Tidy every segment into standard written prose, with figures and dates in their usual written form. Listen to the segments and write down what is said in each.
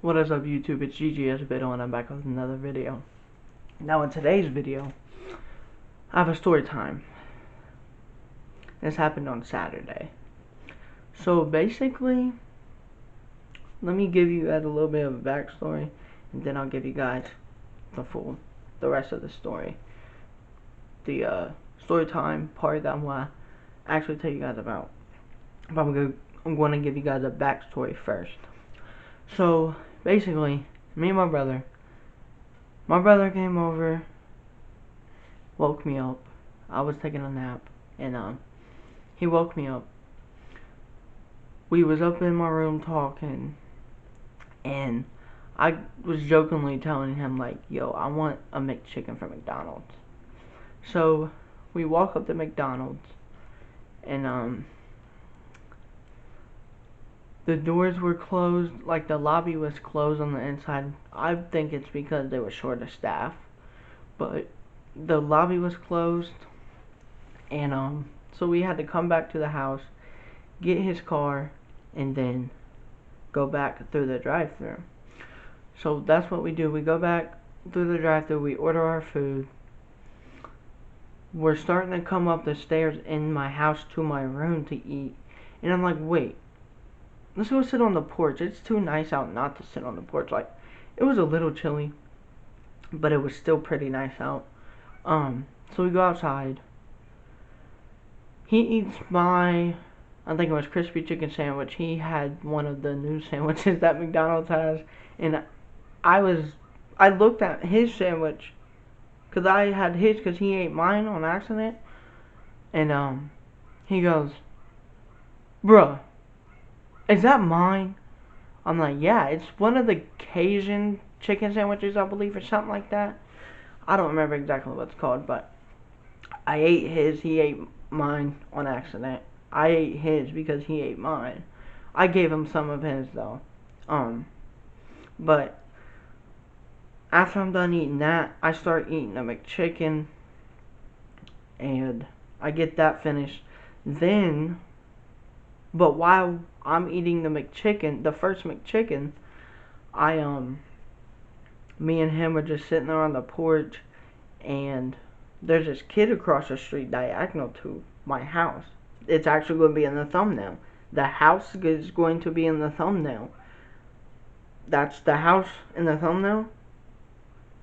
What is up YouTube, it's GGS Out and I'm back with another video. Now in today's video, I have a story time. This happened on Saturday. So basically, let me give you guys a little bit of a backstory and then I'll give you guys the rest of the story. The story time part that I'm going to actually tell you guys about. But I'm going to give you guys a backstory first. So basically, me and my brother came over, woke me up. I was taking a nap, and he woke me up. We was up in my room talking, and I was jokingly telling him like, "Yo, I want a McChicken from McDonald's." So we walk up to McDonald's, and the doors were closed, like the lobby was closed on the inside. I think it's because they were short of staff, but the lobby was closed, and so we had to come back to the house, get his car, and then go back through the drive-thru. So that's what we do. We go back through the drive-thru, we order our food. We're starting to come up the stairs in my house to my room to eat, and I'm like, wait, let's go sit on the porch. It's too nice out not to sit on the porch. Like, it was a little chilly, but it was still pretty nice out. So we go outside. He eats my, I think it was crispy chicken sandwich. He had one of the new sandwiches that McDonald's has, and I looked at his sandwich, cause I had his, cause he ate mine on accident, and he goes, "Bruh, is that mine?" I'm like, "Yeah, it's one of the Cajun chicken sandwiches, I believe, or something like that. I don't remember exactly what it's called, but I ate his, he ate mine on accident. I ate his because he ate mine. I gave him some of his, though. But after I'm done eating that, I start eating a McChicken, and I get that finished. Then, but while I'm eating the McChicken, the first McChicken, me and him are just sitting there on the porch, and there's this kid across the street diagonal to my house. It's actually going to be in the thumbnail. The house is going to be in the thumbnail. That's the house in the thumbnail.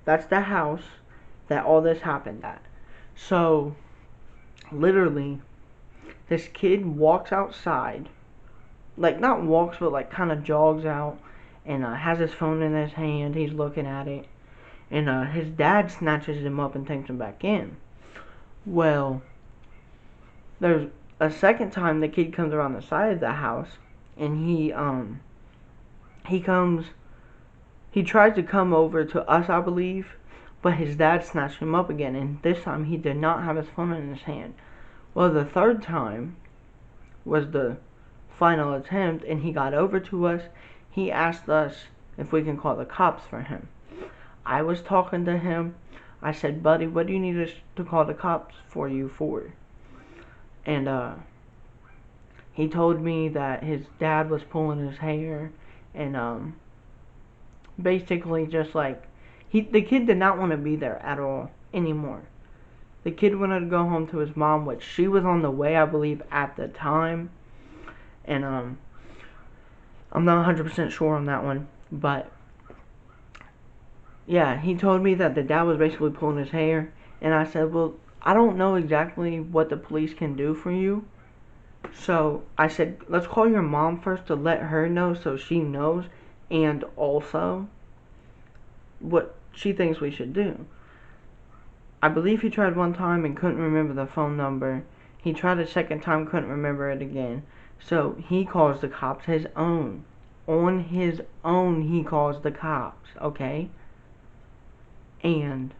That's the house that all this happened at. So, literally, this kid walks outside. Like, not walks, but like kind of jogs out. And has his phone in his hand. He's looking at it. And his dad snatches him up and takes him back in. Well, there's a second time the kid comes around the side of the house, and he tries to come over to us, I believe, but his dad snatched him up again, and this time he did not have his phone in his hand. Well, the third time was the final attempt, and he got over to us. He asked us if we can call the cops for him. I was talking to him. I said, "Buddy, what do you need us to call the cops for you for?" And he told me that his dad was pulling his hair, and basically just like the kid did not want to be there at all anymore. The kid wanted to go home to his mom, which she was on the way, I believe, at the time. And I'm not 100% sure on that one, but yeah, he told me that the dad was basically pulling his hair, and I said, "Well, I don't know exactly what the police can do for you." So I said, "Let's call your mom first to let her know so she knows, and also what she thinks we should do." I believe he tried one time and couldn't remember the phone number. He tried a second time, couldn't remember it again. So he calls the cops his own. On his own, he calls the cops, okay? And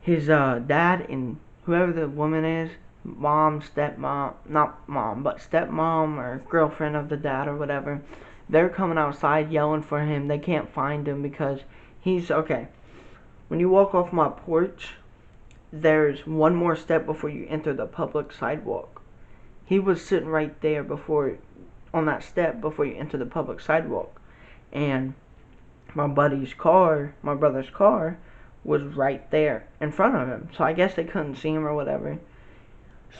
his dad and whoever the woman is, mom, stepmom, not mom, but stepmom or girlfriend of the dad or whatever, they're coming outside yelling for him. They can't find him because he's, okay, when you walk off my porch, there's one more step before you enter the public sidewalk. He was sitting right there on that step before you enter the public sidewalk. and my brother's car was right there in front of him. So I guess they couldn't see him or whatever.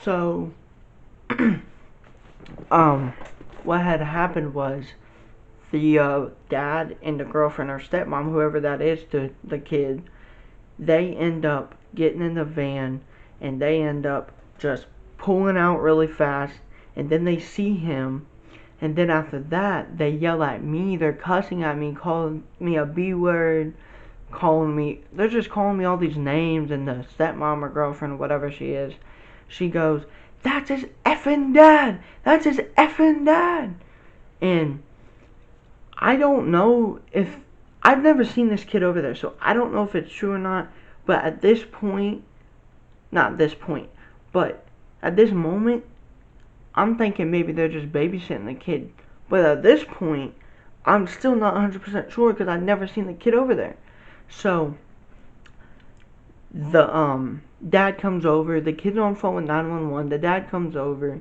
So, what had happened was the dad and the girlfriend or stepmom, whoever that is to the kid, they end up getting in the van and they end up just pulling out really fast, and then they see him, and then after that they yell at me, they're cussing at me, calling me a B word, they're just calling me all these names, and the stepmom or girlfriend, whatever she is, she goes, "That's his effing dad! That's his effing dad!" And I don't know if, I've never seen this kid over there, so I don't know if it's true or not, but at this point, not this point, but at this moment, I'm thinking maybe they're just babysitting the kid. But at this point, I'm still not 100% sure because I've never seen the kid over there. So, the dad comes over, the kid's on phone with 911, the dad comes over,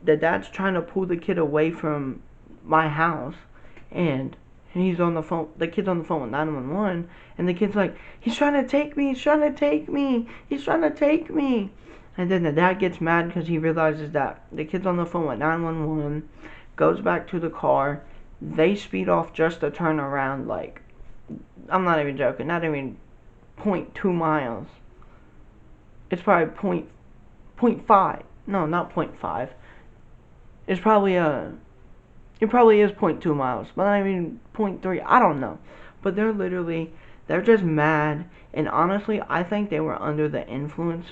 the dad's trying to pull the kid away from my house, and he's on the phone, the kid's on the phone with 911, and the kid's like, "He's trying to take me, he's trying to take me, he's trying to take me." And then the dad gets mad because he realizes that the kid's on the phone with 911, goes back to the car, they speed off just to turn around, like, I'm not even joking, not even 0.2 miles. It's probably 0.5. No, not 0.5. It's probably it probably is 0.2 miles, but not even 0.3. I don't know. But they're just mad, and honestly, I think they were under the influence.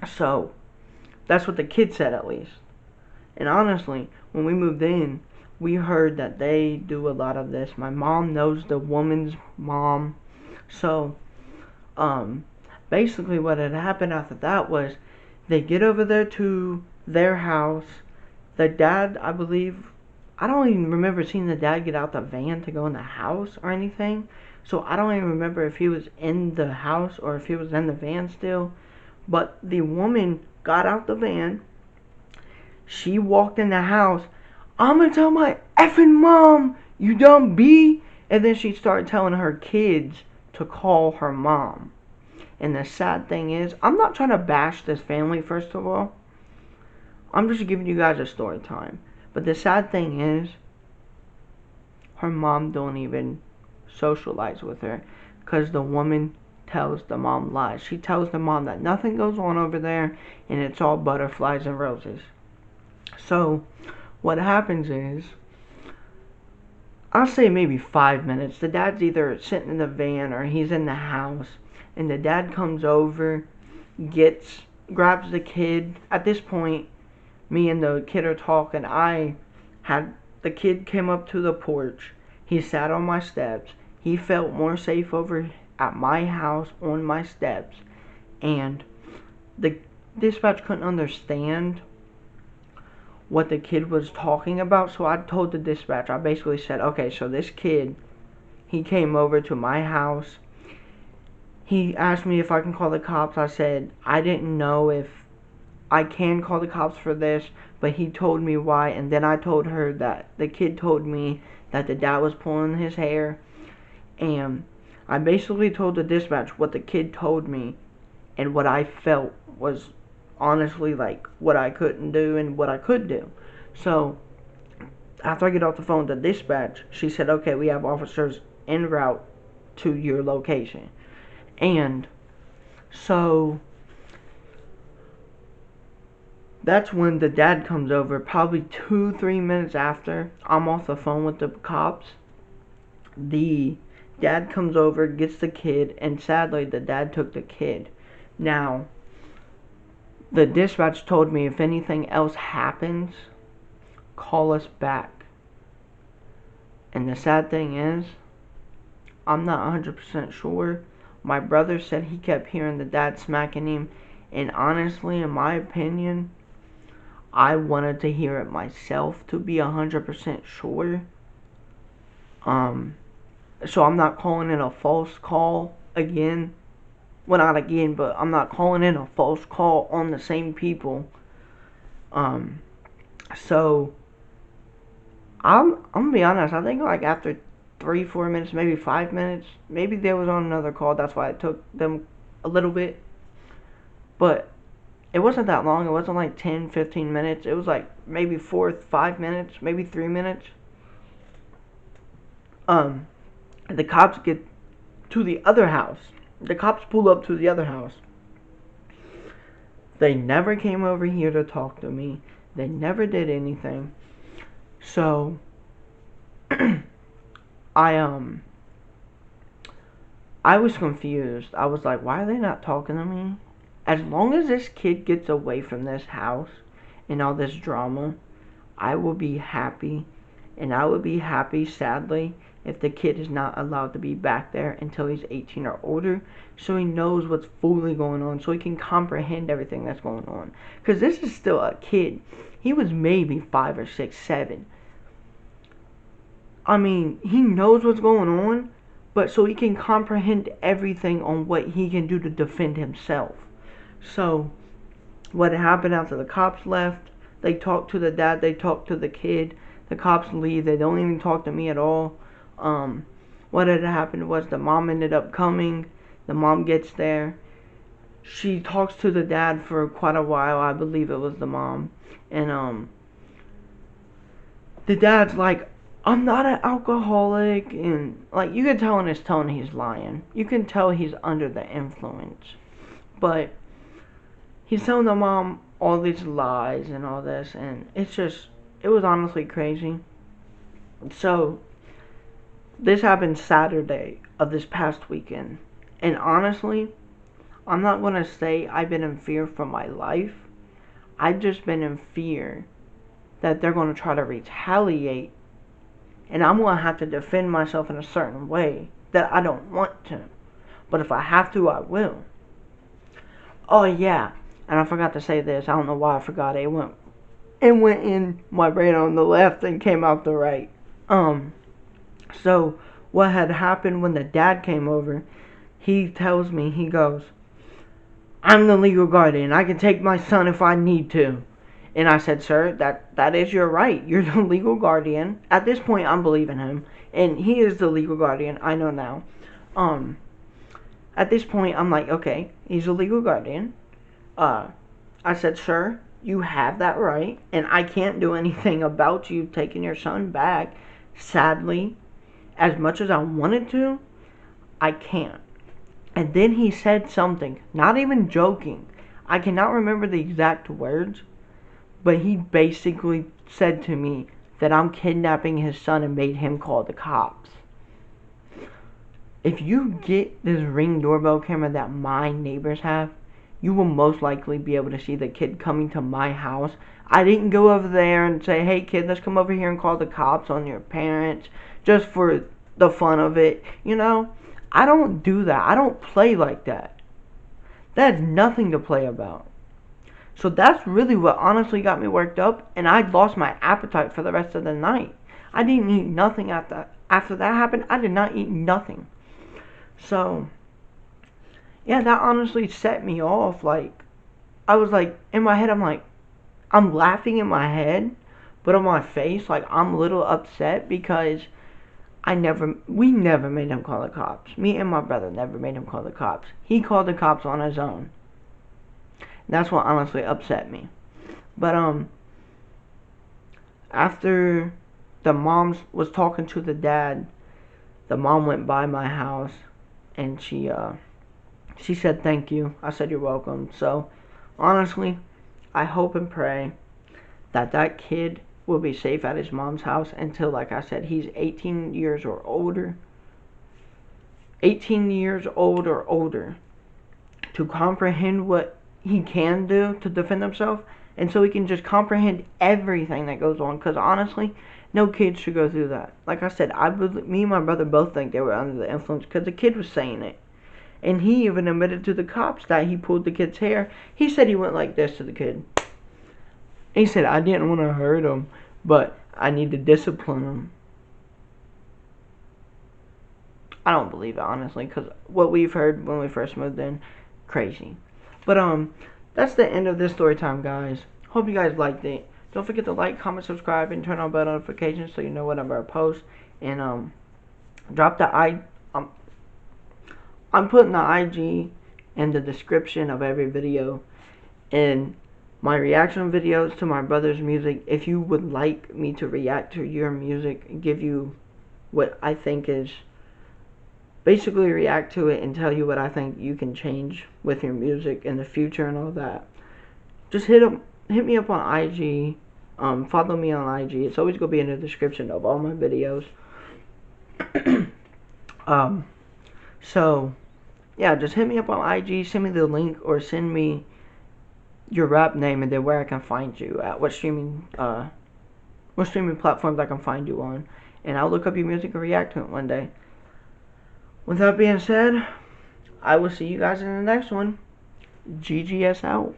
So, that's what the kid said at least. And honestly, when we moved in, we heard that they do a lot of this. My mom knows the woman's mom. So, basically what had happened after that was they get over there to their house. The dad, I believe, I don't even remember seeing the dad get out the van to go in the house or anything. So I don't even remember if he was in the house or if he was in the van still. But the woman got out the van. She walked in the house. "I'm gonna tell my effing mom, you dumb B." And then she started telling her kids to call her mom. And the sad thing is, I'm not trying to bash this family, first of all. I'm just giving you guys a story time. But the sad thing is, her mom don't even socialize with her. Because the woman tells the mom lies. She tells the mom that nothing goes on over there and it's all butterflies and roses. So, what happens is, I'll say maybe 5 minutes. The dad's either sitting in the van or he's in the house. And the dad comes over, grabs the kid. At this point, me and the kid are talking. The kid came up to the porch. He sat on my steps. He felt more safe over at my house on my steps. And the dispatch couldn't understand what the kid was talking about. So I told the dispatch, I basically said, okay, so this kid, he came over to my house. He asked me if I can call the cops. I said, I didn't know if I can call the cops for this, but he told me why. And then I told her that the kid told me that the dad was pulling his hair. And I basically told the dispatch what the kid told me and what I felt was honestly like what I couldn't do and what I could do. So after I get off the phone with the dispatch, she said, okay, we have officers en route to your location. And so that's when the dad comes over, probably 2-3 minutes after I'm off the phone with the cops. The dad comes over, gets the kid, and sadly the dad took the kid. Now, the dispatch told me if anything else happens, call us back. And the sad thing is, I'm not 100% sure. My brother said he kept hearing the dad smacking him, and honestly, in my opinion, I wanted to hear it myself to be 100% sure. So I'm not calling it a false call again. Well, not again, but I'm not calling in a false call on the same people. So I'm gonna be honest. I think like after 3, 4 minutes, maybe 5 minutes, maybe they was on another call. That's why it took them a little bit. But it wasn't that long. It wasn't like 10, 15 minutes. It was like maybe 4, 5 minutes, maybe 3 minutes. The cops get to the other house. The cops pull up to the other house. They never came over here to talk to me. They never did anything. So I I was confused. I was like, why are they not talking to me? As long as this kid gets away from this house and all this drama, I will be happy. And I would be happy, sadly, if the kid is not allowed to be back there until he's 18 or older, so he knows what's fully going on, so he can comprehend everything that's going on. Because this is still a kid. He was maybe 5 or 6, 7. I mean, he knows what's going on, but so he can comprehend everything on what he can do to defend himself. So, what happened after the cops left, they talked to the dad, they talked to the kid, the cops leave, they don't even talk to me at all. What had happened was the mom ended up coming, the mom gets there, she talks to the dad for quite a while, I believe it was the mom, and the dad's like, I'm not an alcoholic, and like you can tell in his tone he's lying. You can tell he's under the influence. But he's telling the mom all these lies and all this, and it was honestly crazy. So this happened Saturday of this past weekend. And honestly, I'm not going to say I've been in fear for my life. I've just been in fear that they're going to try to retaliate, and I'm going to have to defend myself in a certain way that I don't want to. But if I have to, I will. Oh yeah, and I forgot to say this. I don't know why I forgot it. It went in my brain on the left and came out the right. So what had happened when the dad came over, he tells me, he goes, I'm the legal guardian. I can take my son if I need to. And I said, sir, that is your right. You're the legal guardian. At this point, I'm believing him. And he is the legal guardian. I know now. At this point, I'm like, okay, he's a legal guardian. I said, sir, you have that right. And I can't do anything about you taking your son back. Sadly, as much as I wanted to, I can't. And then he said something, not even joking. I cannot remember the exact words, but he basically said to me that I'm kidnapping his son and made him call the cops. If you get this Ring doorbell camera that my neighbors have, you will most likely be able to see the kid coming to my house. I didn't go over there and say, hey kid, let's come over here and call the cops on your parents just for the fun of it. You know, I don't do that. I don't play like that. That's nothing to play about. So that's really what honestly got me worked up, and I lost my appetite for the rest of the night. I didn't eat nothing after that happened. I did not eat nothing. So yeah, that honestly set me off. Like, I was like, in my head, I'm like, I'm laughing in my head, but on my face, like, I'm a little upset because we never made him call the cops. Me and my brother never made him call the cops. He called the cops on his own. That's what honestly upset me. But, after the mom was talking to the dad, the mom went by my house, and she said thank you. I said you're welcome. So, honestly, I hope and pray that that kid will be safe at his mom's house until, like I said, he's 18 years or older. 18 years old or older to comprehend what he can do to defend himself, and so he can just comprehend everything that goes on, because honestly, no kid should go through that. Like I said, me and my brother both think they were under the influence because the kid was saying it. And he even admitted to the cops that he pulled the kid's hair. He said he went like this to the kid. He said, I didn't want to hurt him, but I need to discipline him. I don't believe it, honestly, because what we've heard when we first moved in, crazy. But, that's the end of this story time, guys. Hope you guys liked it. Don't forget to like, comment, subscribe, and turn on bell notifications so you know whenever I post. And drop the I'm putting the IG in the description of every video. And my reaction videos to my brother's music, if you would like me to react to your music and give you what I think is, basically react to it and tell you what I think you can change with your music in the future and all that, just hit me up on IG. Follow me on IG. It's always gonna be in the description of all my videos. So yeah, just hit me up on IG, send me the link, or send me your rap name and then where I can find you at, what streaming platforms I can find you on, and I'll look up your music and react to it one day. With that being said, I will see you guys in the next one. GGS out.